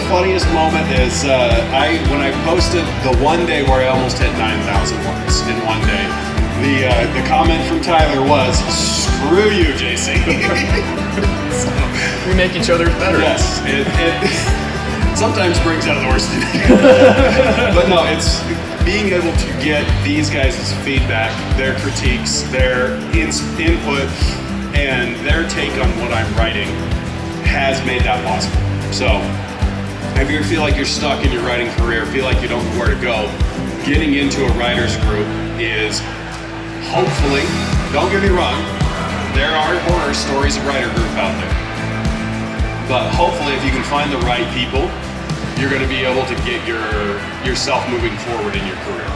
funniest moment is when I posted the one day where I almost hit 9,000 likes in one day. The comment from Tyler was, "Screw you, JC." So, we make each other better. Yes, it sometimes brings out the worst in me. But no, it's being able to get these guys' feedback, their critiques, their input, and their take on what I'm writing has made that possible. So, if you feel like you're stuck in your writing career, feel like you don't know where to go, getting into a writer's group is hopefully, don't get me wrong, there are horror stories of writer group out there. But hopefully, if you can find the right people, you're going to be able to get yourself moving forward in your career.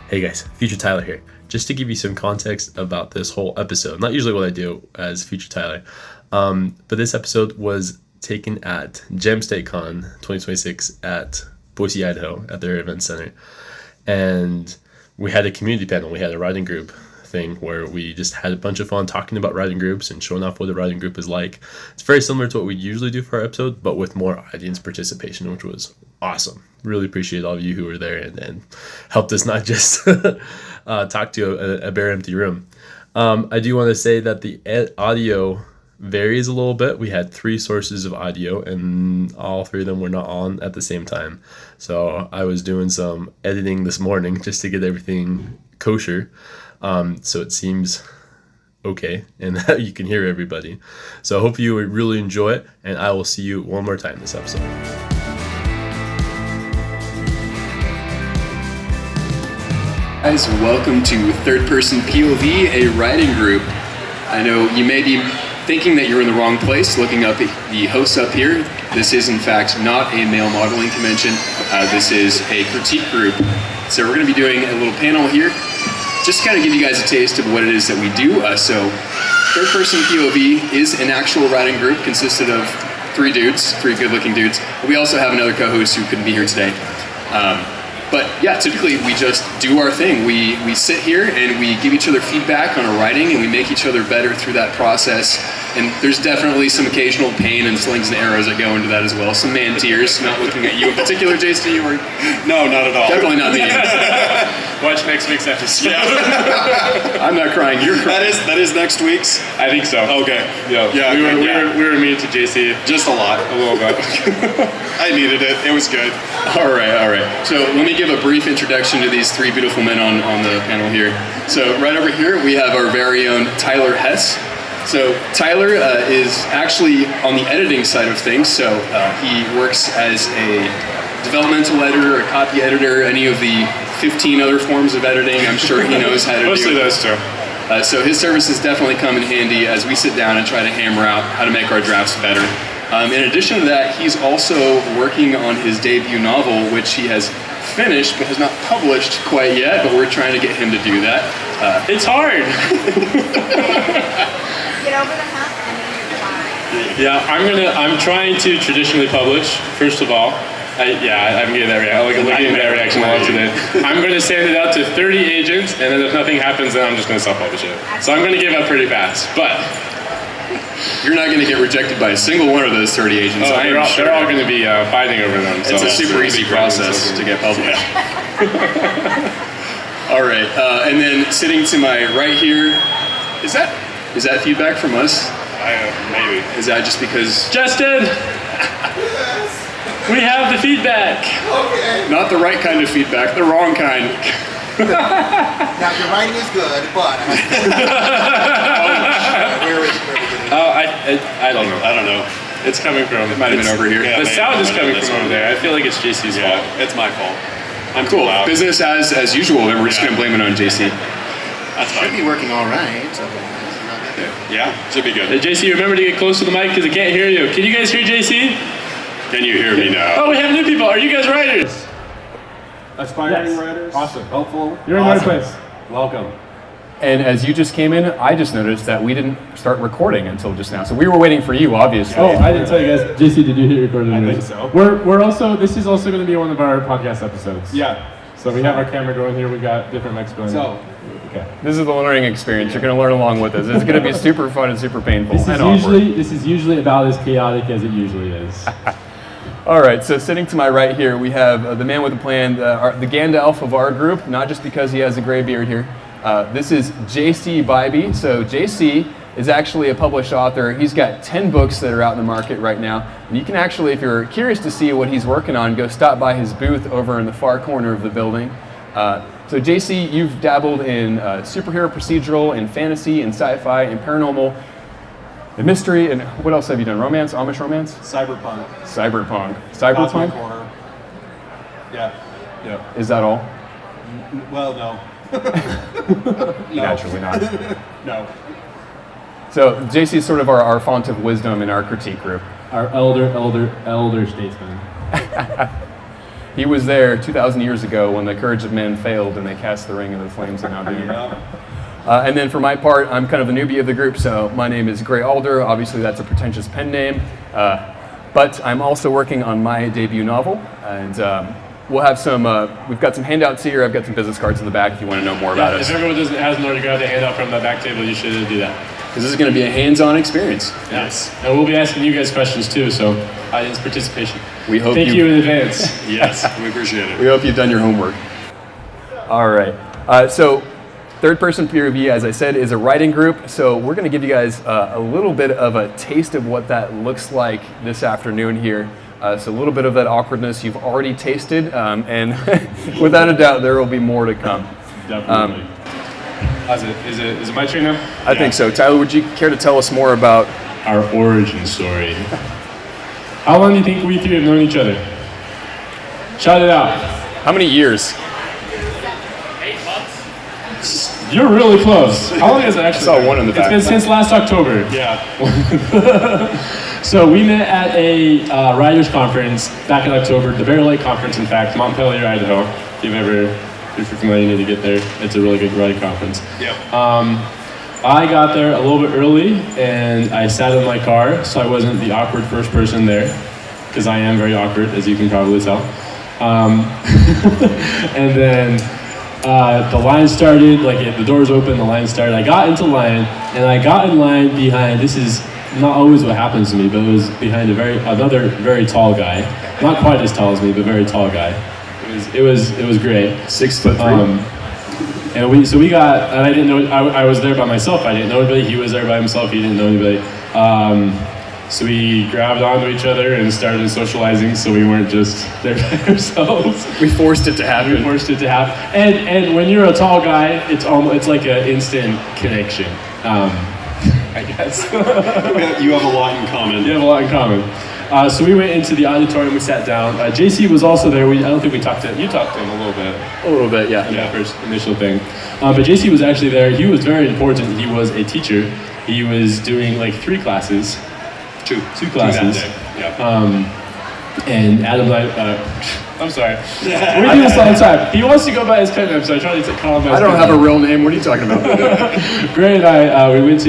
Hey guys, Future Tyler here. Just to give you some context about this whole episode, not usually what I do as Future Tyler, but this episode was taken at Gem State Con 2026 at Boise, Idaho, at their event center. And we had a community panel, we had a writing group thing where we just had a bunch of fun talking about writing groups and showing off what a writing group is like. It's very similar to what we usually do for our episode, but with more audience participation, which was awesome. Really appreciate all of you who were there and helped us not just talk to a bare empty room. I do want to say that the audio varies a little bit. We had 3 sources of audio and all 3 of them were not on at the same time. So I was doing some editing this morning just to get everything kosher. So it seems okay and you can hear everybody. So I hope you really enjoy it, and I will see you one more time this episode. Guys, welcome to Third Person POV, a writing group. I know you may be thinking that you're in the wrong place looking up the hosts up here. This is in fact not a male modeling convention. This is a critique group. So we're going to be doing a little panel here, just to kind of give you guys a taste of what it is that we do. So Third Person POV is an actual writing group consisted of 3 dudes, 3 good-looking dudes. We also have another co-host who couldn't be here today. But yeah, typically we just do our thing. We sit here and we give each other feedback on our writing, and we make each other better through that process. And there's definitely some occasional pain and slings and arrows that go into that as well. Some man tears, not looking at you in particular, JC, or No, not at all. definitely not me. Watch next week's episode. Yeah. I'm not crying, you're crying. That is next week's? I think so. Okay. Yeah. We were mean to JC. Just a lot. A little bit. I needed it. It was good. All right. So let me give a brief introduction to these 3 beautiful men on the panel here. So right over here, we have our very own Tyler Hess. So Tyler is actually on the editing side of things. So he works as a developmental editor, a copy editor, any of the 15 other forms of editing. I'm sure he knows how to do. Mostly those 2. So his services definitely come in handy as we sit down and try to hammer out how to make our drafts better. In addition to that, he's also working on his debut novel, which he has finished but has not published quite yet, but we're trying to get him to do that. It's hard. Get over the hump and then you're fine. Yeah, I'm trying to traditionally publish, first of all. I'm getting that reaction. Getting that reaction a lot today. I'm going to send it out to 30 agents, and then if nothing happens, then I'm just going to self-publish it. So I'm going to give up pretty fast, but you're not going to get rejected by a single one of those 30 agents. They're all going to be fighting over them. It's a super easy process to get published. All right, and then sitting to my right here, is that feedback from us? Maybe. Is that just because? Justin! We have the feedback. Okay. Not the right kind of feedback, the wrong kind. Now your writing is good, but where is I don't know. I don't know. It's coming from. It might have been over here. Yeah, the sound is coming from over there. I feel like it's JC's fault. It's my fault. I'm Cool. too loud. Business as usual, and we're just going to blame it on JC. That's should fine. be working all right. So Yeah, should be Hey, good. JC, remember to get close to the mic because I can't hear you. Can you guys hear JC? Can you hear me now? Oh, we have new people. Are you guys writers? Aspiring writers? Awesome. Helpful? You're in the right place. Welcome. And as you just came in, I just noticed that we didn't start recording until just now. So we were waiting for you, obviously. Oh, I didn't tell you guys. JC, did you hit record? I think so. We're also, this is also going to be one of our podcast episodes. Yeah. So we have our camera going here. We've got different mics going. So, Okay. This is the learning experience. You're going to learn along with us. It's going to be super fun and super painful. This is usually about as chaotic as it usually is. All right, so sitting to my right here, we have the man with a plan, the Gandalf of our group, not just because he has a gray beard here. This is JC Bybee. So JC is actually a published author. He's got 10 books that are out in the market right now. And you can actually, if you're curious to see what he's working on, go stop by his booth over in the far corner of the building. So JC, you've dabbled in superhero procedural and fantasy and sci-fi and paranormal and mystery, and what else have you done? Romance, Amish romance? Cyberpunk. Cyberpunk? Horror. Yeah. Yeah. Is that all? Well, no. Naturally not. No. So JC is sort of our font of wisdom in our critique group. Our elder statesman. He was there 2,000 years ago when the courage of men failed and they cast the ring into the flames of now doom. And then for my part, I'm kind of the newbie of the group, so my name is Gray Alder. Obviously, that's a pretentious pen name. But I'm also working on my debut novel, and we'll have some, we've got some handouts here. I've got some business cards in the back if you want to know more about us. If everyone hasn't already grabbed a handout from the back table, you should do that. Because this is going to be a hands-on experience. Yes. And we'll be asking you guys questions too, so audience participation. We hope Thank you in advance. Yes, we appreciate it. We hope you've done your homework. All right. So Third Person POV, as I said, is a writing group. So we're going to give you guys a little bit of a taste of what that looks like this afternoon here. So a little bit of that awkwardness you've already tasted, and without a doubt, there will be more to come. Definitely. Is it my turn now? I think so. Tyler, would you care to tell us more about our origin story? How long do you think we three have known each other? Shout it out. How many years? 8 months. You're really close. How long has it actually? I saw one in the back. It's been since last October. Yeah. So we met at a writers conference back in October, the Bear Lake conference, in fact, Montpelier, Idaho. If you're familiar, you need to get there. It's a really good writing conference. Yeah. I got there a little bit early, and I sat in my car, so I wasn't the awkward first person there, because I am very awkward, as you can probably tell. And then the line started, the doors opened, the line started. I got into line, and I got in line behind, this is not always what happens to me, but it was behind another very tall guy. Not quite as tall as me, but very tall guy. It was great. 6'3". And we got, and I didn't know, I was there by myself. I didn't know anybody. He was there by himself. He didn't know anybody. So we grabbed onto each other and started socializing, so we weren't just there by ourselves. We forced it to happen. And when you're a tall guy, it's like an instant connection, I guess. You have a lot in common. You have a lot in common. So we went into the auditorium, we sat down. JC was also there. I don't think we talked to him. You talked to him a little bit. A little bit, yeah. In that first initial thing. But JC was actually there. He was very important. He was a teacher. He was doing 3 classes. Two classes. Yeah. And Adam and I, I'm sorry. We do this all the time. He wants to go by his pen name, so I try to call him by his I don't pen have name. a real name. What are you talking about? Gray and I went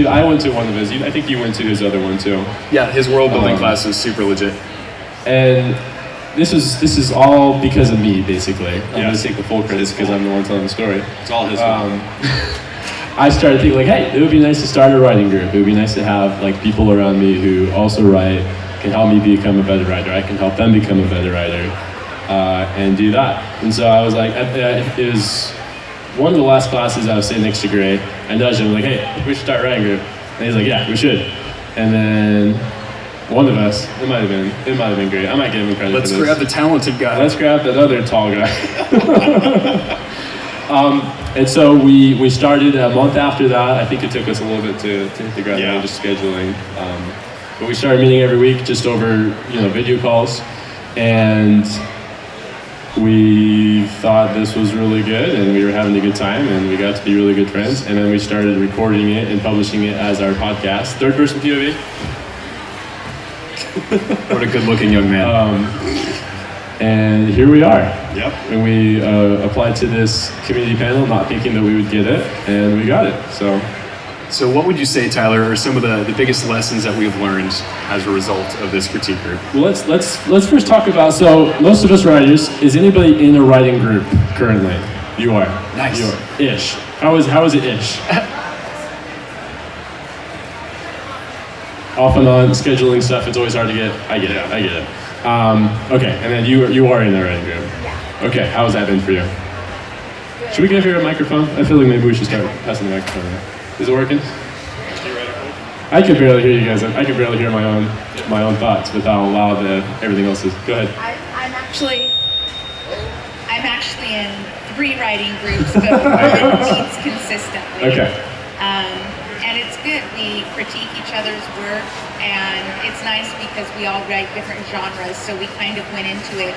to one of his. I think you went to his other one too. Yeah, his world building class is super legit. And this is all because of me, basically. I'm going to take the full credit because I'm the one telling the story. It's all his fault. I started thinking hey, it would be nice to start a writing group. It would be nice to have people around me who also write, can help me become a better writer. I can help them become a better writer, and do that. And so I was like, it was one of the last classes I was sitting next to Gray. I nudged him hey, we should start a writing group. And he's like, yeah, we should. And then one of us, it might have been Gray. I might give him credit for this. Let's grab the talented guy. Let's grab that other tall guy. And so we started a month after that. I think it took us a little bit to hit the ground running, just scheduling. But we started meeting every week just over video calls, and we thought this was really good, and we were having a good time, and we got to be really good friends. And then we started recording it and publishing it as our podcast, Third Person POV. What a good-looking young man. And here we are. Yep. And we applied to this community panel, not thinking that we would get it, and we got it. So what would you say, Tyler, are some of the biggest lessons that we've learned as a result of this critique group? Well, let's first talk about, so most of us writers, is anybody in a writing group currently? You are. Nice. You are. Ish. How is it ish? Off and on scheduling stuff. It's always hard to get. I get it. Okay, and then you are in the writing group. Okay, how has that been for you? Should we get here a microphone? I feel like maybe we should start passing the microphone around. Is it working? I can barely hear you guys. I can barely hear my own thoughts with how loud everything else is. Go ahead. I'm actually in 3 writing groups, but one meets consistently. Okay. And it's good. We critique each other's work, and it's nice because we all write different genres. So we kind of went into it.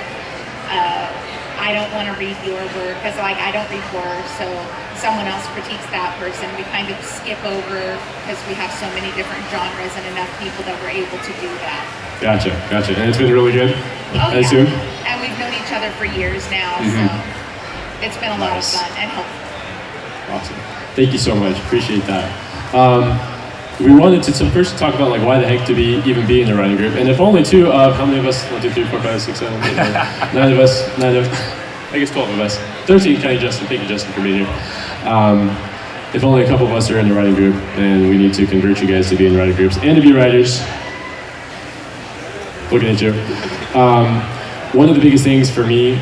I don't want to read your work because, like, I don't read horror, so someone else critiques that person. We kind of skip over because we have so many different genres and enough people that we're able to do that. Gotcha. And it's been really good. Oh, I assume. And we've known each other for years now, so it's been a lot of fun and helpful. Awesome. Thank you so much. Appreciate that. We wanted to first talk about like why the heck to even be in the writing group, and if only 2 of how many of us? 1, 2, 3, 4, 5, 6, 7, 8, 9 of us. I guess 12 of us. 13, counting Justin. Thank you, Justin, for being here. If only a couple of us are in the writing group, then we need to convert you guys to be in writing groups and to be writers. Looking at you. One of the biggest things for me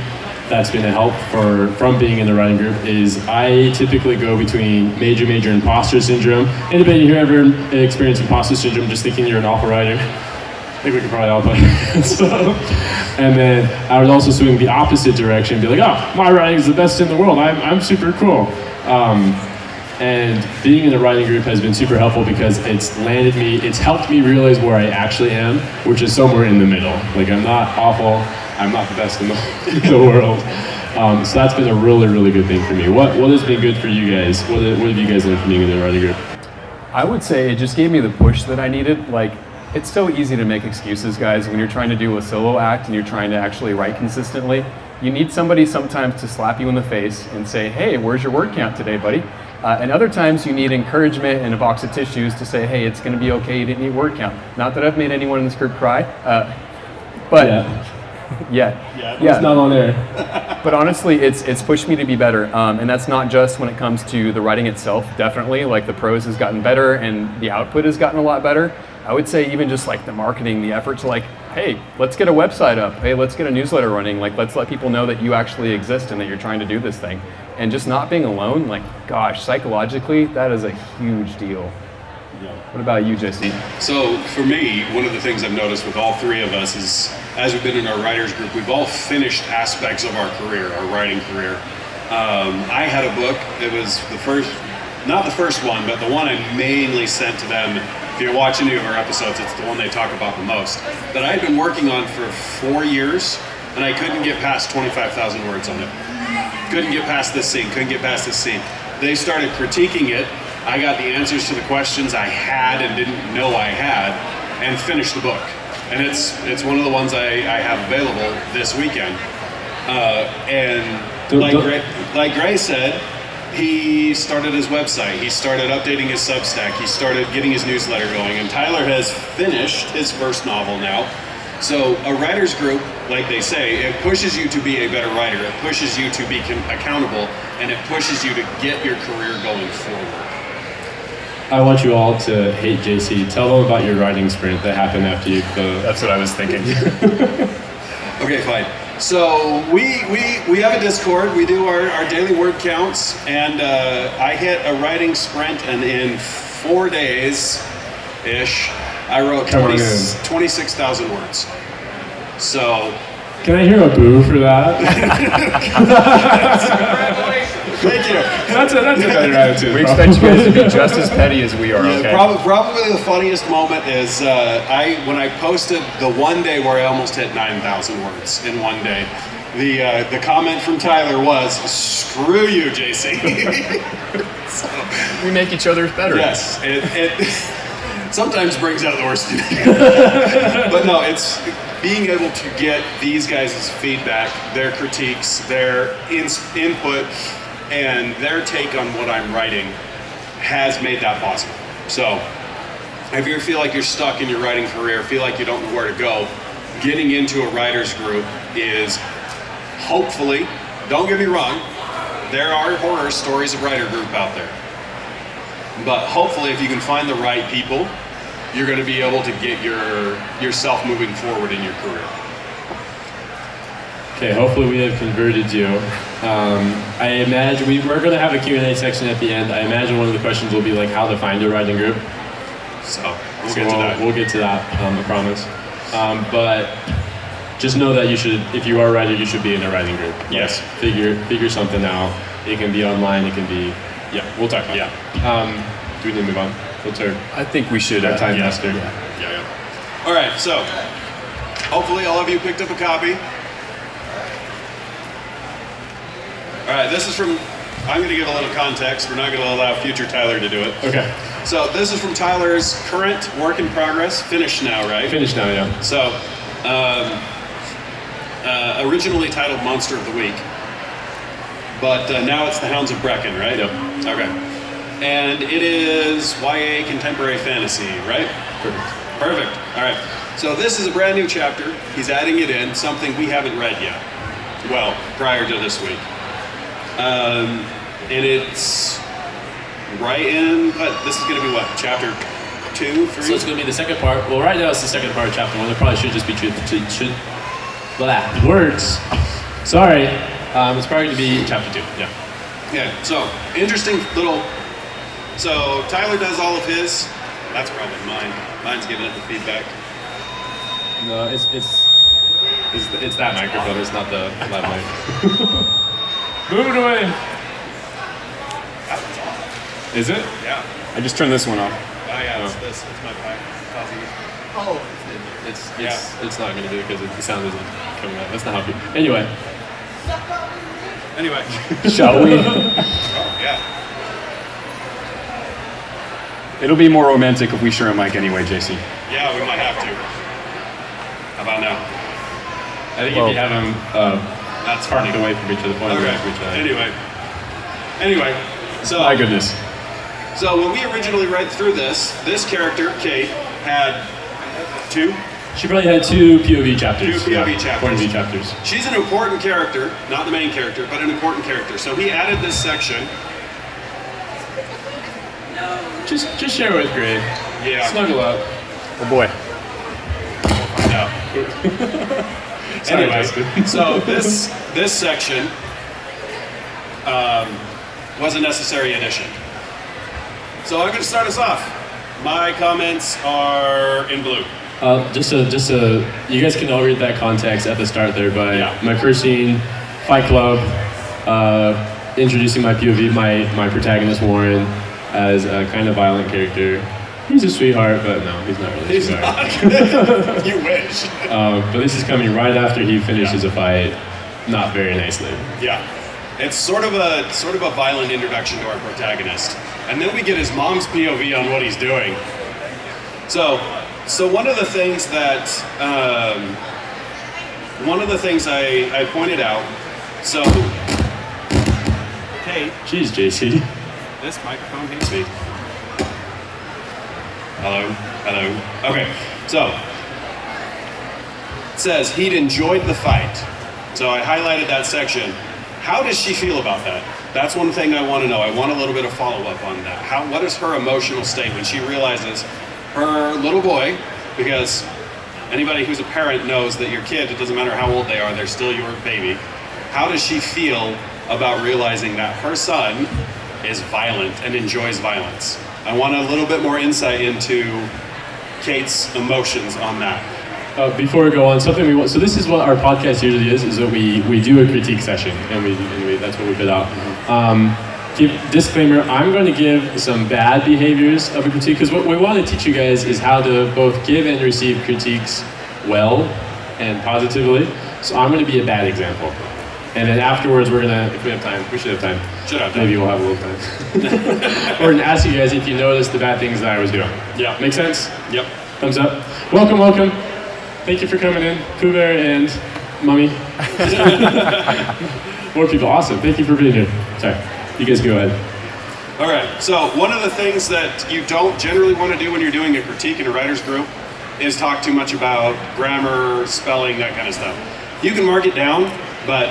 that's been a help from being in the writing group is I typically go between major imposter syndrome. Anybody here ever experienced imposter syndrome just thinking you're an awful writer? I think we could probably all play. And then I would also swing the opposite direction and be like, oh, my writing is the best in the world. I'm super cool. And being in the writing group has been super helpful because it's helped me realize where I actually am, which is somewhere in the middle. Like, I'm not awful, I'm not the best in the world. So that's been a really good thing for me. What has been good for you guys? What have you guys learned from being in the writing group? I would say it just gave me the push that I needed. Like, it's so easy to make excuses, guys, when you're trying to do a solo act and you're trying to actually write consistently. You need somebody sometimes to slap you in the face and say, hey, where's your word count today, buddy? And other times you need encouragement and a box of tissues to say, hey, it's going to be okay, you didn't need word count. Not that I've made anyone in this group cry, but It's not on there. But honestly, it's pushed me to be better, and that's not just when it comes to the writing itself. Definitely, like, the prose has gotten better and the output has gotten a lot better. I would say even just like the marketing, the effort to like, hey, let's get a website up. Hey, let's get a newsletter running. Like, let's let people know that you actually exist and that you're trying to do this thing. And just not being alone, like, gosh, psychologically, that is a huge deal. What about you, Jesse? So for me, one of the things I've noticed with all 3 of us is, as we've been in our writers group, we've all finished aspects of our career, our writing career. I had a book. It was not the first one, but the one I mainly sent to them. If you watch any of our episodes, it's the one they talk about the most. That I had been working on for 4 years, and I couldn't get past 25,000 words on it. Couldn't get past this scene, couldn't get past this scene. They started critiquing it. I got the answers to the questions I had and didn't know I had, and finished the book. And it's one of the ones I have available this weekend. Like Gray said, he started his website, he started updating his Substack, he started getting his newsletter going, and Tyler has finished his first novel now. So a writer's group, like they say, it pushes you to be a better writer, it pushes you to be accountable, and it pushes you to get your career going forward. I want you all to hate JC. Tell them about your writing sprint that happened after you. That's what I was thinking. Okay, fine. So we have a Discord. We do our daily word counts, and I hit a writing sprint, and in 4 days-ish, I wrote 26,000 words. So. Can I hear a boo for that? Thank you. That's a better attitude. We expect you guys to be just as petty as we are, okay? Probably the funniest moment is when I posted the one day where I almost hit 9,000 words in one day. The comment from Tyler was, "Screw you, JC." So, we make each other's better. Yes, it sometimes brings out the worst in me. But no, it's being able to get these guys' feedback, their critiques, their input, and their take on what I'm writing has made that possible. So if you feel like you're stuck in your writing career, feel like you don't know where to go, getting into a writer's group is hopefully, don't get me wrong, there are horror stories of writer group out there. But hopefully, if you can find the right people, you're going to be able to get yourself moving forward in your career. Okay, hopefully we have converted you. I imagine we're going to have a Q&A section at the end. I imagine one of the questions will be like how to find a writing group. So we'll get to that. We'll get to that, I promise. But just know that you should, if you are a writer, you should be in a writing group. Yes. Figure something out. It can be online, it can be, yeah, we'll talk about it. Do we need to move on? What's our I think we should. time master? Yeah. All right, so hopefully all of you picked up a copy. All right, this is from, I'm going to give a little context. We're not going to allow future Tyler to do it. Okay. So this is from Tyler's current work in progress, finished now, right? Finished now, yeah. So, originally titled Monster of the Week, but now it's The Hounds of Brecken, right? Yep. Okay. And it is YA contemporary fantasy, right? Perfect. All right. So this is a brand new chapter. He's adding it in, something we haven't read yet. Well, prior to this week. And it's right in, this is going to be what, chapter 2, 3? So it's going to be the second part. Well, right now it's the second part of chapter 1. It probably should just be words. Sorry. It's probably going to be chapter 2. Yeah. Okay, so interesting little. So Tyler does all of his. That's probably mine. Mine's giving it the feedback. No, it's that microphone. It's not the live mic. Move it away. That one's off. Is it? Yeah. I just turned this one off. Oh yeah, it's this. It's my coffee. Oh, It's not going to do it because the sound isn't coming out. That's not how people. Anyway. Anyway. Shall we? Oh yeah. It'll be more romantic if we share a mic anyway, JC. Yeah, we might have to. How about now? I think if you have them That's parked funny. away from each other, pointing Okay. away from each other. Anyway. So. My goodness. So when we originally read through this character, Kate, had 2. She probably had 2 POV chapters. 2 POV chapters. Point of view chapters. She's an important character, not the main character, but an important character. So he added this section. Just share with Greg. Yeah. Snuggle up. Oh boy. No. Sorry, Anyway, Justin. so this section was a necessary addition. So I'm going to start us off. My comments are in blue. Just so you guys can all read that context at the start there, but Yeah. my first scene, Fight Club, introducing my POV, my protagonist Warren as a kind of violent character. He's a sweetheart, but no, he's not really a sweetheart. You wish. But this is coming right after he finishes a fight, not very nicely. Yeah. It's sort of a violent introduction to our protagonist. And then we get his mom's POV on what he's doing. So one of the things I pointed out, so Kate, Jeez, JC. this microphone hates me. Hello. Okay, so it says he'd enjoyed the fight. So I highlighted that section. How does she feel about that? That's one thing I want to know. I want a little bit of follow-up on that. What is her emotional state when she realizes her little boy, because anybody who's a parent knows that your kid, it doesn't matter how old they are, they're still your baby. How does she feel about realizing that her son is violent and enjoys violence? I want a little bit more insight into Kate's emotions on that. Before we go on, something we want. So this is what our podcast usually is that we do a critique session, and that's what we put out. Disclaimer: I'm going to give some bad behaviors of a critique because what we want to teach you guys is how to both give and receive critiques well and positively. So I'm going to be a bad example, and then afterwards we're gonna, if we have time, we should have time. Should have time. Maybe we'll have a little time. We're gonna ask you guys if you noticed the bad things that I was doing. Yeah. Make sense? Yep. Thumbs up. Welcome. Thank you for coming in, Pooh Bear and Mummy. More people, awesome. Thank you for being here. Sorry, you guys go ahead. All right, so one of the things that you don't generally want to do when you're doing a critique in a writer's group is talk too much about grammar, spelling, that kind of stuff. You can mark it down, but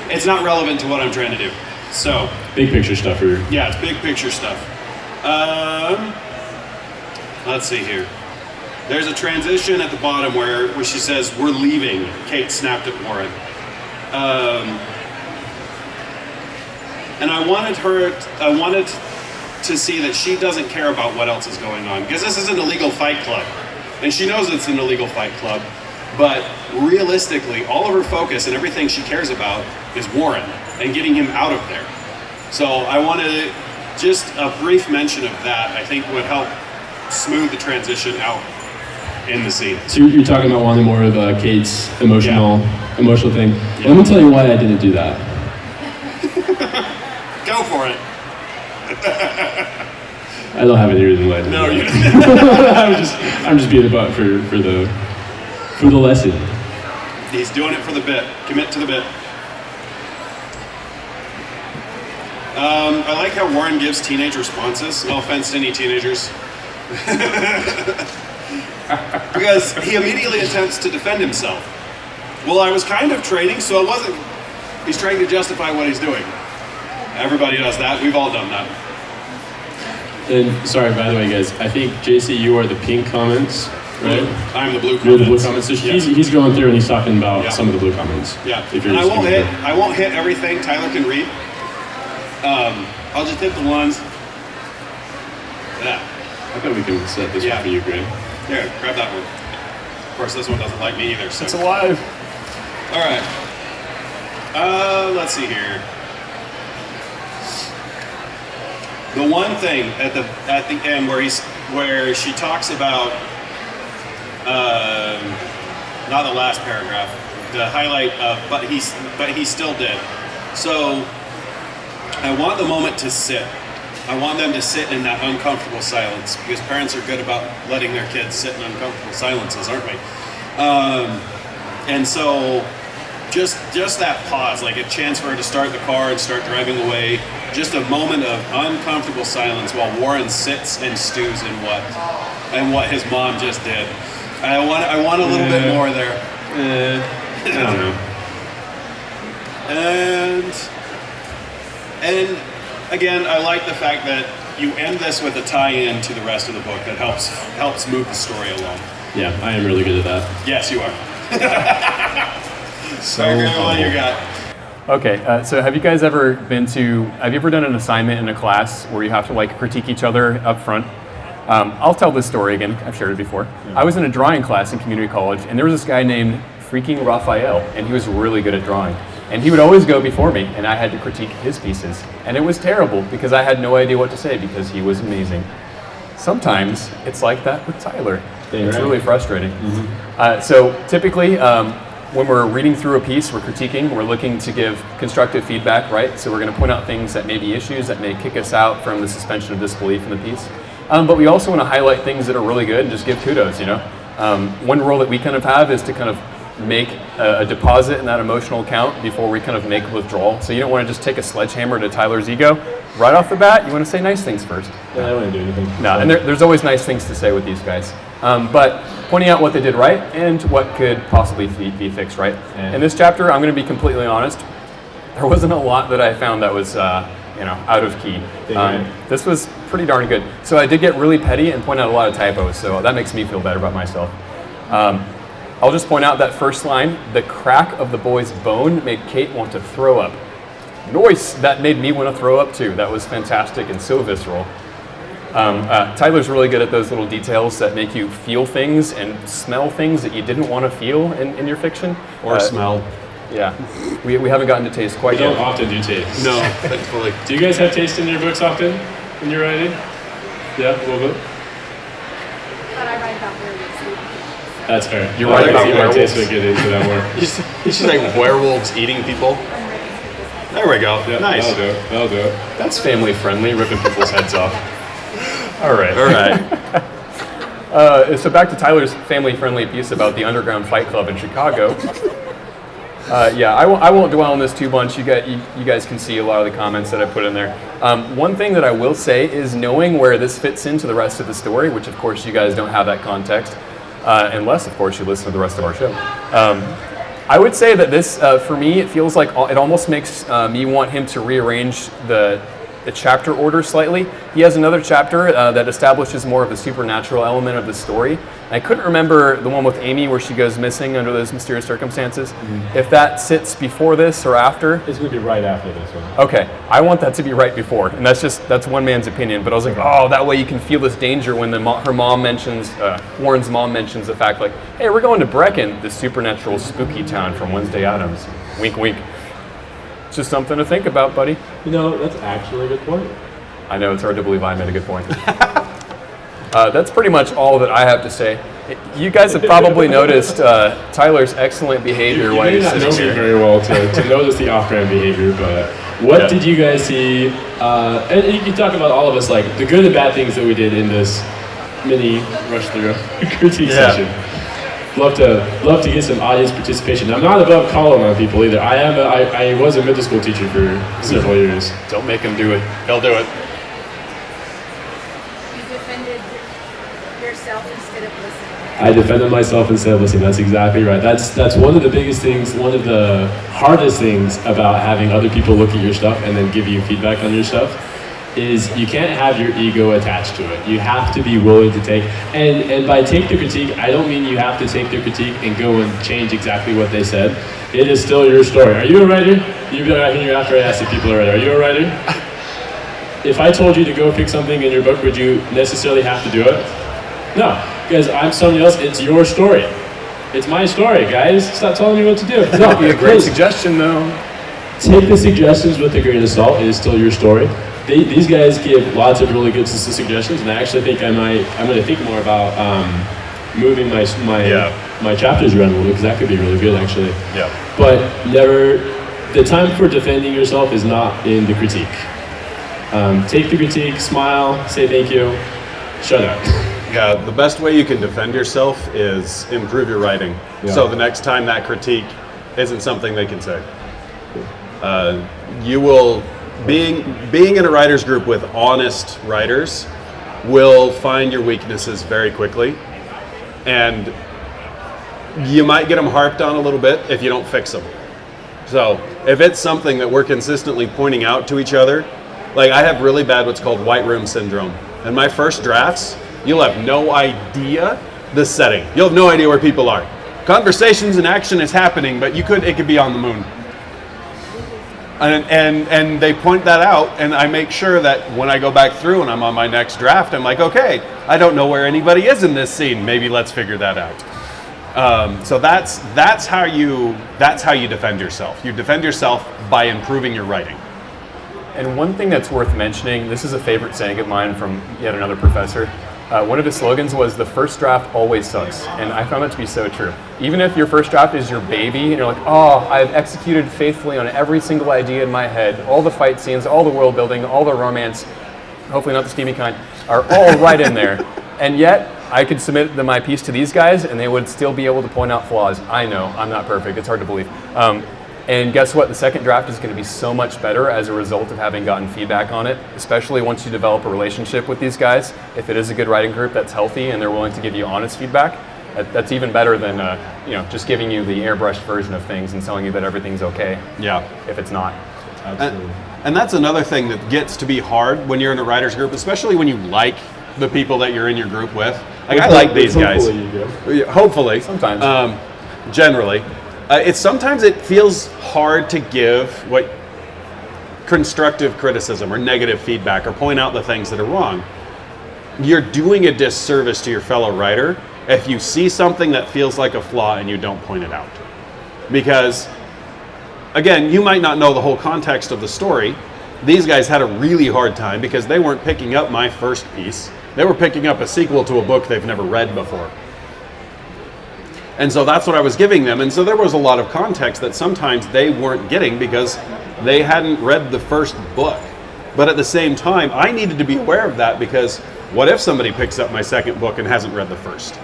it's not relevant to what I'm trying to do. So, Big picture stuff for you. yeah, it's big picture stuff. Let's see here. There's a transition at the bottom where she says, "We're leaving." Kate snapped at Warren. And I wanted to see that she doesn't care about what else is going on, because this is an illegal fight club. And she knows it's an illegal fight club, but realistically, all of her focus and everything she cares about is Warren and getting him out of there. So I wanted just a brief mention of that, I think would help smooth the transition out in the scene. So you're talking about wanting more of Kate's emotional thing. Yeah. Let me tell you why I didn't do that. Go for it. I don't have any reason why I didn't. No, do you that. I'm just being about for the lesson. He's doing it for the bit. Commit to the bit. I like how Warren gives teenage responses. No offense to any teenagers. Because he immediately attempts to defend himself. Well, I was kind of training, so I wasn't. He's trying to justify what he's doing. Everybody does that. We've all done that. And sorry, by the way, guys, I think JC, you are the pink comments, right? I'm the blue comments. You're the blue comments. So Yeah. he's going through and he's talking about Yeah. some of the blue comments. Yeah. If you're And just I skimming through. won't hit everything Tyler can read. I'll just hit the ones. Yeah. I thought we can set this Yeah. one for you, Greg. Here, grab that one. Of course, this one doesn't like me either. So. It's alive. All right. Let's see here. The one thing at the end where she talks about not the last paragraph, the highlight of but he still did. So I want the moment to sit. I want them to sit in that uncomfortable silence, because parents are good about letting their kids sit in uncomfortable silences, aren't we? And so just that pause, like a chance for her to start the car and start driving away, just a moment of uncomfortable silence while Warren sits and stews in what his mom just did. I want a little bit more there. I don't know. And again, I like the fact that you end this with a tie-in to the rest of the book that helps move the story along. Yeah, I am really good at that. Yes, you are. So What you got? Okay, so have you ever done an assignment in a class where you have to like critique each other up front? I'll tell this story again, I've shared it before. I was in a drawing class in community college, and there was this guy named freaking Raphael, and he was really good at drawing. And he would always go before me, and I had to critique his pieces. And it was terrible, because I had no idea what to say, because he was amazing. Sometimes it's like that with Tyler. It's really frustrating. So typically, when we're reading through a piece, we're critiquing, we're looking to give constructive feedback, right? So we're going to point out things that may be issues that may kick us out from the suspension of disbelief in the piece. But we also want to highlight things that are really good and just give kudos, you know? One rule that we kind of have is to kind of make a deposit in that emotional account before we kind of make a withdrawal. So you don't want to just take a sledgehammer to Tyler's ego. Right off the bat, you want to say nice things first. Yeah, I don't want to do anything. No, and there's always nice things to say with these guys. But pointing out what they did right and what could possibly be fixed right. Yeah. In this chapter, I'm going to be completely honest. There wasn't a lot that I found that was out of key. This was pretty darn good. So I did get really petty and point out a lot of typos, so that makes me feel better about myself. I'll just point out that first line, the crack of the boy's bone made Kate want to throw up. Noise! That made me want to throw up too. That was fantastic and so visceral. Tyler's really good at those little details that make you feel things and smell things that you didn't want to feel in your fiction. Or smell. Yeah, we haven't gotten to taste quite We don't yet. often do taste. No, thankfully. Do you guys have taste in your books often when you're writing? Yeah, a little bit? But I write about werewolves. That's fair. You're right about my werewolves. taste would get into that more. He's just like werewolves eating people. There we go. Yeah, Nice. That'll do it. That's family friendly, ripping people's heads off. All right. All right. So back to Tyler's family-friendly piece about the underground fight club in Chicago. I won't dwell on this too much. You guys can see a lot of the comments that I put in there. One thing that I will say is knowing where this fits into the rest of the story, which of course you guys don't have that context, unless of course you listen to the rest of our show. I would say that this, for me, it feels like it almost makes me want him to rearrange the chapter order slightly. He has another chapter that establishes more of the supernatural element of the story. I couldn't remember the one with Amy where she goes missing under those mysterious circumstances. If that sits before this or after. It's going to be right after this one. Okay, I want that to be right before, and that's one man's opinion. But I was like, oh, that way you can feel this danger when her mom mentions, Warren's mom mentions the fact like, hey, we're going to Brecken, this supernatural spooky town from Wednesday Addams. Wink, wink. It's just something to think about, buddy. You know, that's actually a good point. I know, it's hard to believe I made a good point. That's pretty much all that I have to say. You guys have probably noticed Tyler's excellent behavior while he's sitting here. Very well to notice the off-brand behavior, but what did you guys see? And you can talk about all of us, like the good and bad things that we did in this mini rush through critique session. Love to get some audience participation. I'm not above calling on people either. I was a middle school teacher for several years. Don't make him do it. He'll do it. You defended yourself instead of listening. I defended myself instead of listening. That's exactly right. That's one of the biggest things, one of the hardest things about having other people look at your stuff and then give you feedback on your stuff is you can't have your ego attached to it. You have to be willing to take, and by take the critique, I don't mean you have to take the critique and go and change exactly what they said. It is still your story. Are you a writer? You'd be like, after I asked if people are writer, are you a writer? If I told you to go fix something in your book, would you necessarily have to do it? No, because I'm somebody else, it's your story. It's my story, guys. Stop telling me what to do. No, That'd be a great suggestion, though. Take the suggestions with a grain of salt. It is still your story. These guys give lots of really good suggestions, and I actually think I'm going to think more about moving my chapters around a little bit, because that could be really good, actually. Yeah. But the time for defending yourself is not in the critique. Take the critique, smile, say thank you, shut up. Yeah, the best way you can defend yourself is improve your writing. Yeah. So the next time that critique isn't something they can say. You will, being in a writer's group with honest writers will find your weaknesses very quickly. And you might get them harped on a little bit if you don't fix them. So if it's something that we're consistently pointing out to each other, like I have really bad what's called white room syndrome. In my first drafts, you'll have no idea the setting. You'll have no idea where people are. Conversations and action is happening, but it could be on the moon. And they point that out, and I make sure that when I go back through and I'm on my next draft, I'm like, okay, I don't know where anybody is in this scene. Maybe let's figure that out. So that's how you defend yourself. You defend yourself by improving your writing. And one thing that's worth mentioning, this is a favorite saying of mine from yet another professor. One of his slogans was, the first draft always sucks. And I found that to be so true. Even if your first draft is your baby, and you're like, oh, I've executed faithfully on every single idea in my head, all the fight scenes, all the world building, all the romance, hopefully not the steamy kind, are all right in there. And yet, I could submit my piece to these guys, and they would still be able to point out flaws. I know, I'm not perfect, it's hard to believe. And guess what? The second draft is going to be so much better as a result of having gotten feedback on it, especially once you develop a relationship with these guys. If it is a good writing group that's healthy and they're willing to give you honest feedback, that's even better than just giving you the airbrushed version of things and telling you that everything's okay. Yeah. If it's not. Absolutely. And that's another thing that gets to be hard when you're in a writer's group, especially when you like the people that you're in your group with. Like, I like these guys. Hopefully you do. Hopefully. Sometimes. Generally. Sometimes it feels hard to give what constructive criticism or negative feedback or point out the things that are wrong. You're doing a disservice to your fellow writer if you see something that feels like a flaw and you don't point it out. Because, again, you might not know the whole context of the story. These guys had a really hard time because they weren't picking up my first piece. They were picking up a sequel to a book they've never read before. And so that's what I was giving them. And so there was a lot of context that sometimes they weren't getting because they hadn't read the first book. But at the same time, I needed to be aware of that, because what if somebody picks up my second book and hasn't read the first?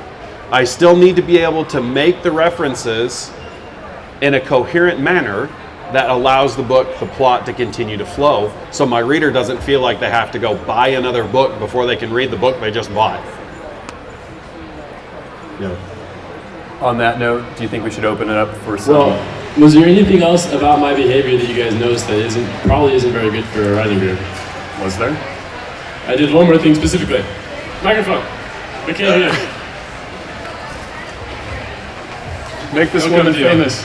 I still need to be able to make the references in a coherent manner that allows the plot to continue to flow, so my reader doesn't feel like they have to go buy another book before they can read the book they just bought. Yeah. On that note, do you think we should open it up for some? Well, was there anything else about my behavior that you guys noticed that probably isn't very good for a writing group? Was there? I did one more thing specifically. Microphone. We can't hear. Make this Okay, woman deal. famous.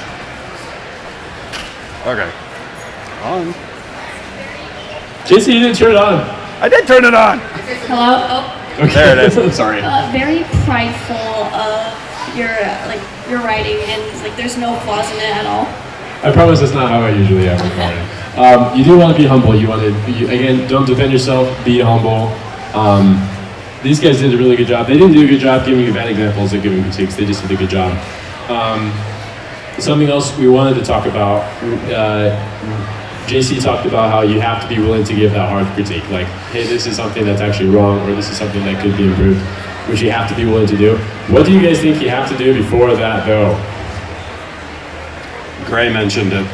Okay. On. JC, you didn't turn it on. I did turn it on. Hello. Oh, There it is. Sorry. very prideful of your writing, and like there's no flaws in it at all. I promise that's not how I usually am recording. You do want to be humble. You want to, again, don't defend yourself. Be humble. These guys did a really good job. They didn't do a good job giving you bad examples or giving critiques. They just did a good job. Something else we wanted to talk about. JC talked about how you have to be willing to give that hard critique. Like, hey, this is something that's actually wrong, or this is something that could be improved, which you have to be willing to do. What do you guys think you have to do before that, though? Gray mentioned it.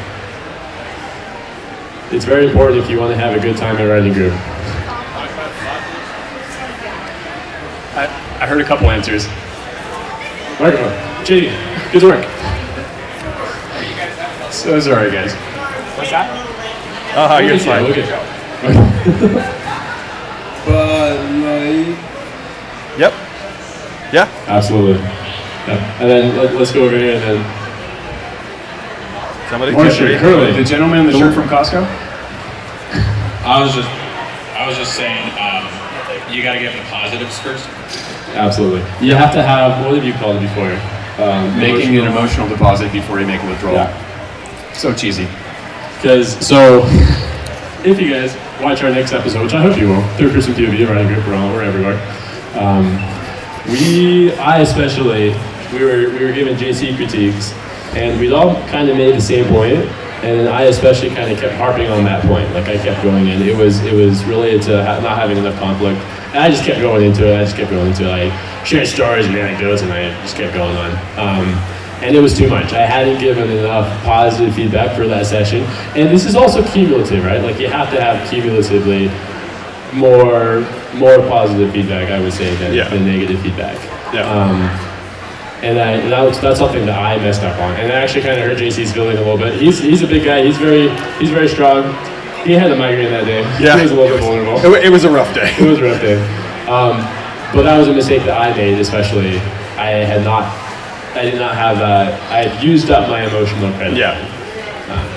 It's very important if you want to have a good time at writing group. I heard a couple answers. Microphone. JD, good work. So sorry, guys. What's that? Oh, you're fine. But like, Yep. Yeah. Absolutely. Yeah. And then let's go over here and then. Somebody. Curly. The gentleman in the shirt from Costco? I was just saying, you got to get the positives first. Absolutely. You have to have, what have you called it before? Making an emotional deposit before you make a withdrawal. Yeah. So cheesy. Because, if you guys watch our next episode, which I hope you will, third person POV, writing group, we're everywhere. I especially, we were given JC critiques, and we'd all kind of made the same point, and I especially kind of kept harping on that point. Like I kept going in. It was related to not having enough conflict, and I just kept going into it. I shared stories and anecdotes, and I just kept going on. And it was too much. I hadn't given enough positive feedback for that session. And this is also cumulative, right? Like you have to have cumulatively more positive feedback, I would say, than negative feedback. Yeah. That's something that I messed up on. And I actually kind of hurt JC's feeling a little bit. He's a big guy. He's very strong. He had a migraine that day. Yeah. He was a little bit vulnerable. It was a rough day. It was a rough day. But that was a mistake that I made, especially. I did not have I had used up my emotional credit. Yeah.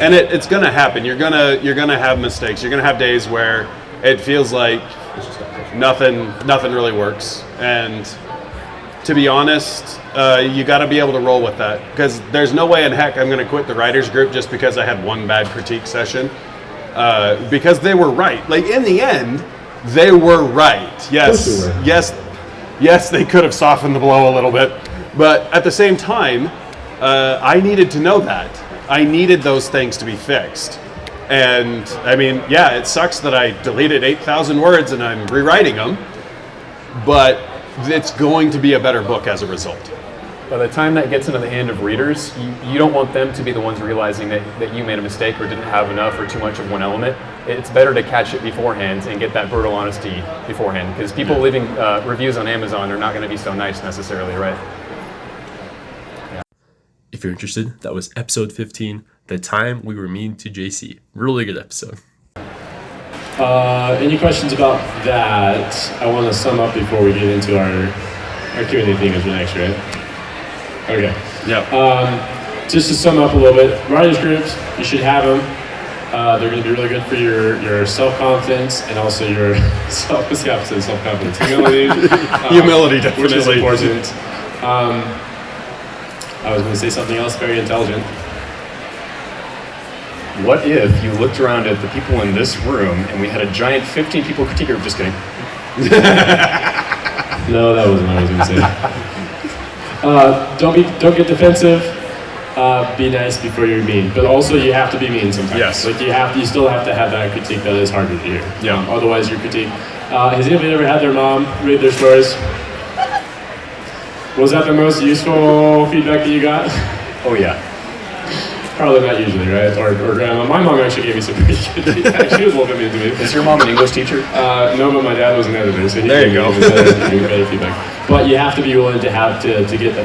And it's gonna happen. You're gonna have mistakes. You're gonna have days where it feels like nothing really works. And to be honest, you got to be able to roll with that, because there's no way in heck I'm going to quit the writers group just because I had one bad critique session, because they were right. Like in the end, they were right. Yes, they could have softened the blow a little bit, but at the same time, I needed to know that. I needed those things to be fixed. And I mean, yeah, it sucks that I deleted 8,000 words and I'm rewriting them, but it's going to be a better book as a result. By the time that gets into the hand of readers, you don't want them to be the ones realizing that you made a mistake or didn't have enough or too much of one element. It's better to catch it beforehand and get that brutal honesty beforehand, because people leaving reviews on Amazon are not going to be so nice necessarily, right? Yeah. If you're interested, that was episode 15, The Time We Were Mean to JC. Really good episode. Any questions about that? I want to sum up before we get into our Q&A thing as the next, right? Okay. Yeah. Just to sum up a little bit, writers groups, you should have them. They're going to be really good for your self-confidence and also your what's the opposite of self-confidence? Humility. Humility, definitely. Which is important. I was going to say something else very intelligent. What if you looked around at the people in this room and we had a giant 15 people critique group? Just kidding. No, that wasn't what I was going to say. Don't get defensive. Be nice before you're mean, but also you have to be mean sometimes. Yes. Like you still have to have that critique that is harder to hear. Yeah. Otherwise, your critique. Has anybody ever had their mom read their stories? Was that the most useful feedback that you got? Oh yeah. Probably not usually, right? Or grandma. My mom actually gave me some pretty good feedback. She was a little bit mean to me. Is your mom an English teacher? No, but my dad was an editor, so he There you go. gave me better feedback. but you have to be willing to have to give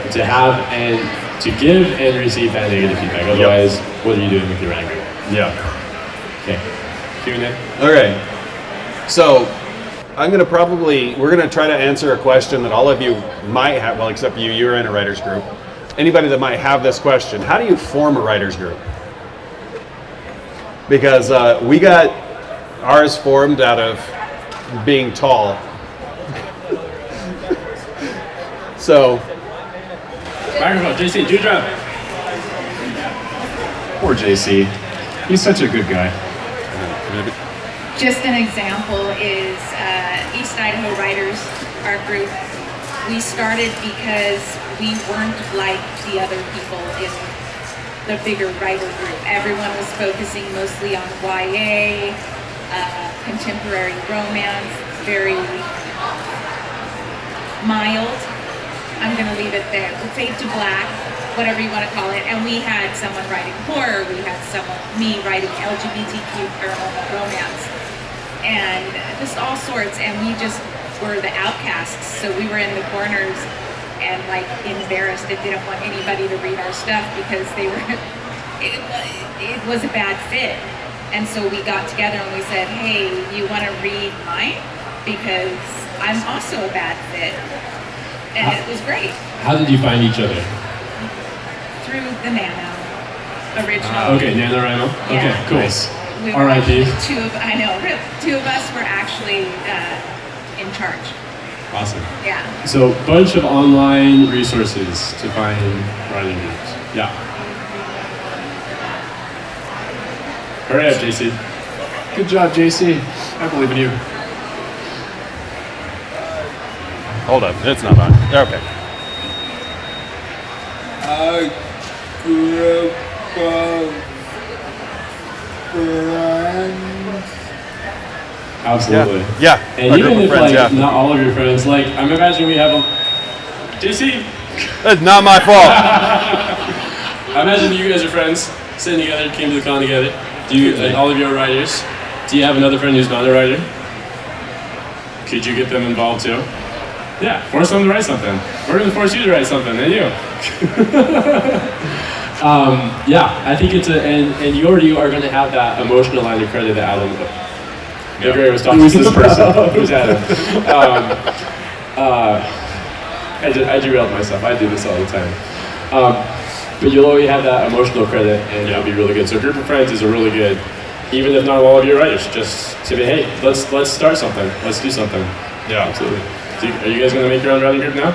and receive that negative feedback. Otherwise, what are you doing with your riding group? Yeah. Okay. Q&A. Okay. So we're gonna try to answer a question that all of you might have, well, except you're in a writers group. Anybody that might have this question, how do you form a writers group? Because we got ours formed out of being tall. So. Microphone, JC, do your job. Poor JC. He's such a good guy. Just an example is East Idaho Writers, our group. We started because we weren't like the other people in the bigger writer group. Everyone was focusing mostly on YA, contemporary romance, very mild. I'm going to leave it there. Fade to black, whatever you want to call it. And we had someone writing horror. We had me writing LGBTQ paranormal romance. And just all sorts. And we just were the outcasts. So we were in the corners and like embarrassed and didn't want anybody to read our stuff because they were, it was a bad fit. And so we got together and we said, hey, you want to read mine? Because I'm also a bad fit. And it was great. How did you find each other? Through the Nano original. Okay, NaNoWriMo. Yeah. Okay, cool. Nice. R.I.P. Two of us were actually in charge. Awesome. Yeah. So, bunch of online resources to find writing groups. Yeah. Hurry up, JC. Good job, JC. I believe in you. Hold up, it's not on. Okay. A group of friends. Absolutely. Yeah. And even if not all of your friends, like I'm imagining we have a JC. That's not my fault. I imagine you guys are friends, sitting together, came to the con together. Do you? And all of you are writers. Do you have another friend who's not a writer? Could you get them involved too? Yeah, force them to write something. We're going to force you to write something, and you. Yeah, I think it's and you already are going to have that emotional line of credit that Adam. Gray was talking to this person. Who's Adam? I derailed myself. I do this all the time. But you'll always have that emotional credit, and it'll be really good. So a group of friends is a really good, even if not all of you are writers, just to be, hey, let's start something. Let's do something. Yeah, absolutely. So are you guys going to make your own writing group now?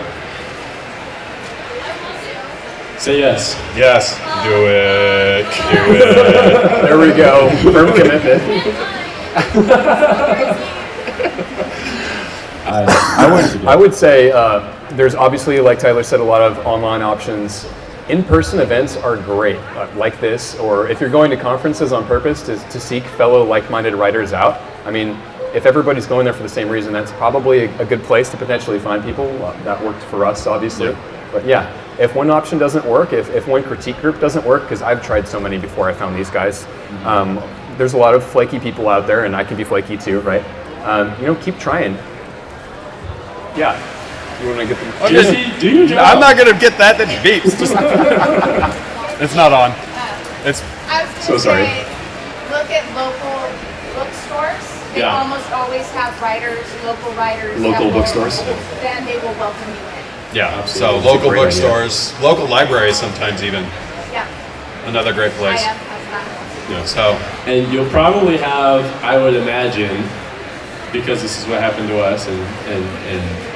Say yes. Yes. Do it. Do it. There we go. Firm commitment. I would say there's obviously, like Tyler said, a lot of online options. In-person events are great, like this, or if you're going to conferences on purpose to seek fellow like-minded writers out. I mean, if everybody's going there for the same reason, that's probably a good place to potentially find people. That worked for us, obviously. Yep. But yeah, if one option doesn't work, if one critique group doesn't work, because I've tried so many before I found these guys, there's a lot of flaky people out there, and I can be flaky too, right? Keep trying. Yeah. You want to get them? Okay. Do your job. I'm not going to get that. That beeps. It's not on. It's. I was so sorry. Say, look at local bookstores. They almost always have writers, local writers. Local bookstores? Then they will welcome you in. Yeah, absolutely. So local bookstores, local libraries sometimes even. Yeah. Another great place. I have that. Yeah. So. And you'll probably have, I would imagine, because this is what happened to us and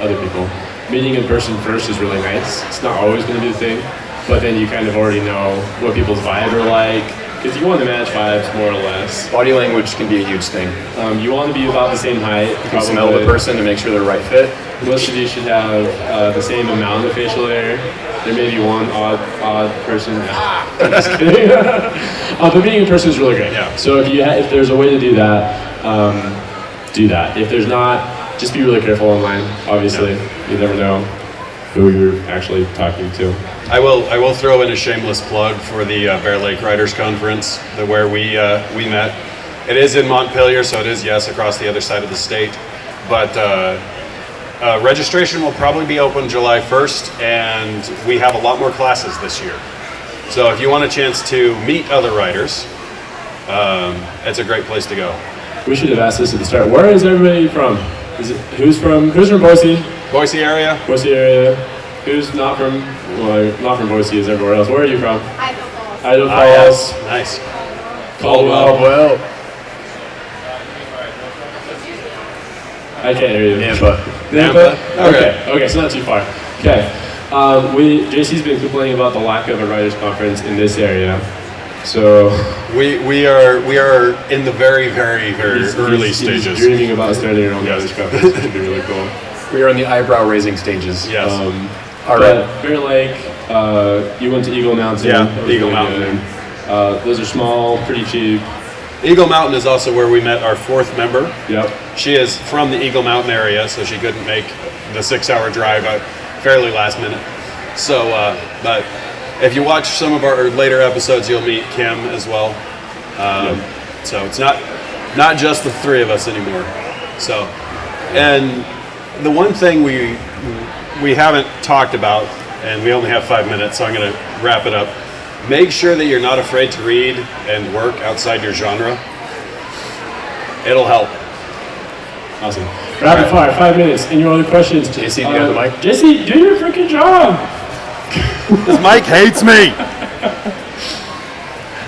other people, meeting in person first is really nice. It's not always going to be the thing, but then you kind of already know what people's vibes are like, because you want to match vibes more or less. Body language can be a huge thing. You want to be about the same height. You can smell the person to make sure they're right fit. Most of you should have the same amount of facial hair. There may be one odd person. I'm just kidding. But meeting in person is really great. Yeah. So if there's a way to do that, do that. If there's not, just be really careful online. Obviously, you never know who you're actually talking to. I will throw in a shameless plug for the Bear Lake Writers Conference, where we met. It is in Montpelier, so it is across the other side of the state. But registration will probably be open July 1st, and we have a lot more classes this year. So if you want a chance to meet other writers, it's a great place to go. We should have asked this at the start. Where is everybody from? Who's from Boise? Boise area. Boise area. Who's not from? Well, not from Boise is everywhere else. Where are you from? Idaho Falls. Idaho Falls. Yes. Nice. Caldwell. I can't hear you. Nampa. Okay, so not too far. Okay. JC's been complaining about the lack of a writers' conference in this area. So we are in the very early stages. He's dreaming about starting your own writers' conference, which would be really cool. We are on the eyebrow-raising stages. Yes. All right. Bear Lake, you went to Eagle Mountain. Yeah, Eagle Mountain. Those are small, pretty cheap. Eagle Mountain is also where we met our fourth member. Yep. She is from the Eagle Mountain area, so she couldn't make the 6-hour drive fairly last minute. So, but if you watch some of our later episodes, you'll meet Kim as well. So it's not just the three of us anymore. So, and the one thing we haven't talked about, and we only have 5 minutes, so I'm going to wrap it up. Make sure that you're not afraid to read and work outside your genre. It'll help. Awesome. Rapid fire, 5 minutes. Any other questions? JC, do you have the mic? JC, do your freaking job. This mic hates me.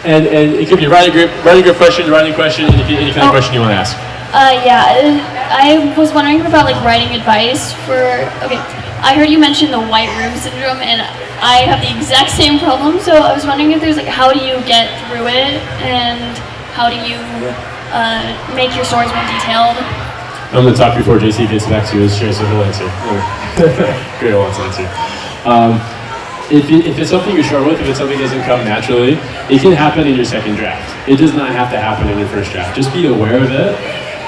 And it could be writing group question, any kind of question you want to ask. I was wondering about like writing advice for. Okay, I heard you mention the white room syndrome, and I have the exact same problem. So I was wondering if there's like, how do you get through it, and how do you make your stories more detailed? I'm going to talk before JC gets back to his chair, so he'll answer. Great, he'll answer. If it's something you struggle with, if it's something that doesn't come naturally, it can happen in your second draft. It does not have to happen in your first draft. Just be aware of it.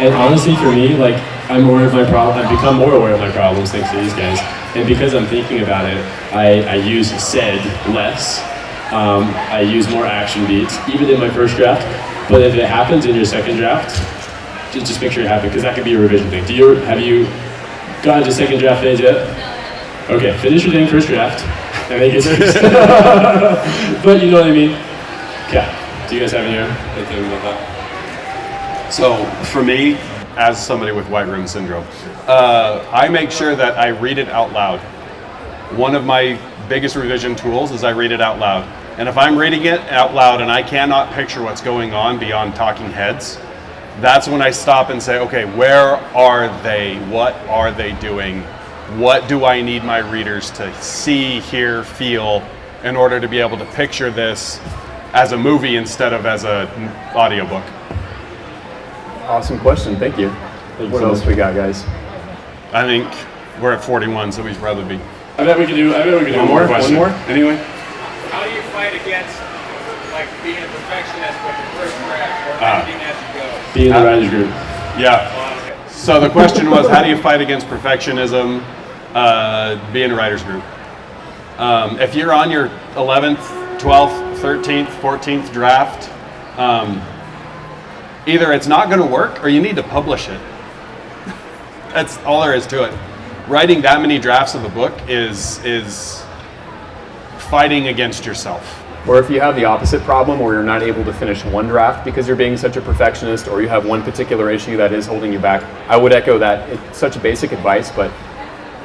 And honestly, for me, like, I'm aware of my problem. I've become more aware of my problems thanks to these guys. And because I'm thinking about it, I use said less. I use more action beats, even in my first draft. But if it happens in your second draft, just make sure it happens, because that could be a revision thing. Have you gotten to second draft phase yet? Okay, finish your dang first draft and make it serious. But you know what I mean? Okay. Do you guys have any anything about that? So for me, as somebody with white room syndrome, I make sure that I read it out loud. One of my biggest revision tools is I read it out loud. And if I'm reading it out loud and I cannot picture what's going on beyond talking heads, that's when I stop and say, okay, where are they? What are they doing? What do I need my readers to see, hear, feel in order to be able to picture this as a movie instead of as an audiobook? Awesome question, thank you. What else we got, guys? I think we're at 41, so we should probably be. I bet we can do one more question. One more? Anyway? How do you fight against like being a perfectionist with the first draft or editing as you go? Be in the writers group. Yeah. So the question was, how do you fight against perfectionism? Be in a writers group. If you're on your 11th, 12th, 13th, 14th draft, either it's not going to work or you need to publish it. That's all there is to it. Writing that many drafts of a book is fighting against yourself. Or if you have the opposite problem where you're not able to finish one draft because you're being such a perfectionist, or you have one particular issue that is holding you back, I would echo that. It's such basic advice, but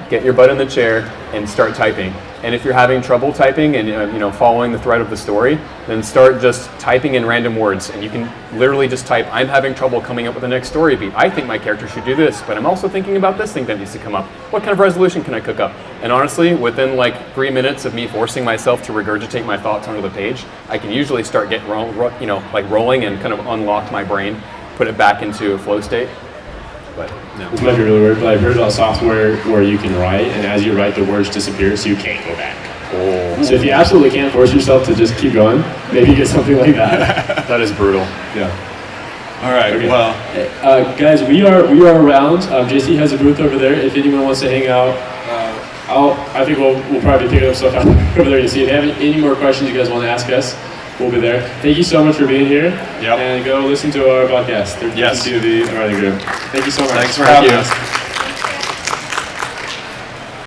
get your butt in the chair and start typing. And if you're having trouble typing and following the thread of the story, then start just typing in random words. And you can literally just type, I'm having trouble coming up with the next story beat. I think my character should do this, but I'm also thinking about this thing that needs to come up. What kind of resolution can I cook up? And honestly, within like 3 minutes of me forcing myself to regurgitate my thoughts onto the page, I can usually start getting rolling and kind of unlock my brain, put it back into a flow state. But no. This might be really weird, but I've heard about software where you can write, and as you write, the words disappear, so you can't go back. Oh. So if you absolutely can't force yourself to just keep going, maybe get something like that. That is brutal. Yeah. All right. Okay. Well, guys, we are around. JC has a booth over there. If anyone wants to hang out, I think we'll probably pick up stuff over there. You see, if you have any more questions you guys want to ask us, we'll be there. Thank you so much for being here. Yep. And go listen to our podcast. Yes. To the writing group. Thank you so much. Thanks for having us.